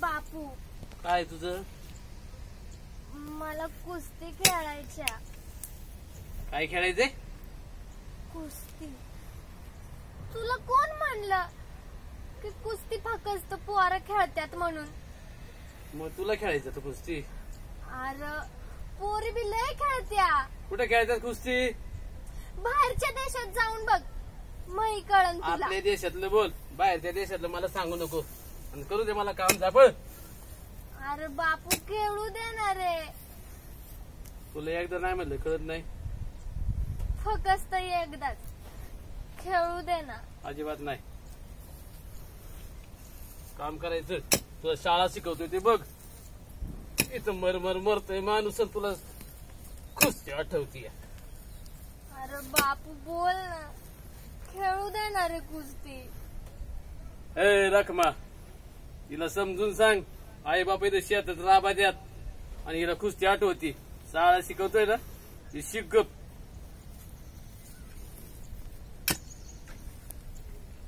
बापू, काय तुझं? मला कुस्ती खेळायच्या. काय खेळायचंय? कुस्ती. तुला कोण म्हणलं की कुस्ती फक्त पोरं खेळतात म्हणून? मग तुला खेळायचं तर कुस्ती? अरे पोरी बी लय खेळत्या. कुठे खेळायचं कुस्ती? बाहेरच्या देशात जाऊन बघ, मग कळन तुला. आपल्या देशातलं बोल, बाहेरच्या देशातलं मला सांगू नको. आणि करू दे मला काम झापळ. अरे बापू खेळू दे ना रे. तुला एकदा नाही म्हणलं कळत नाही? फक्त एकदाच खेळू दे ना. अजिबात नाही. काम करायचं. तुला शाळा शिकवतोय ते बघ. इथं मरमर मरतोय माणूस आणि तुला कुस्ती आठवतीय. अरे बापू बोल ना, खेळू दे ना रे कुस्ती. ए रखमा, तिला समजून सांग. आई बाप इथं शेतात राबा द्यात आणि हिला कुस्ती आठवती. शाळा शिकवतोय ना ती शिक गप.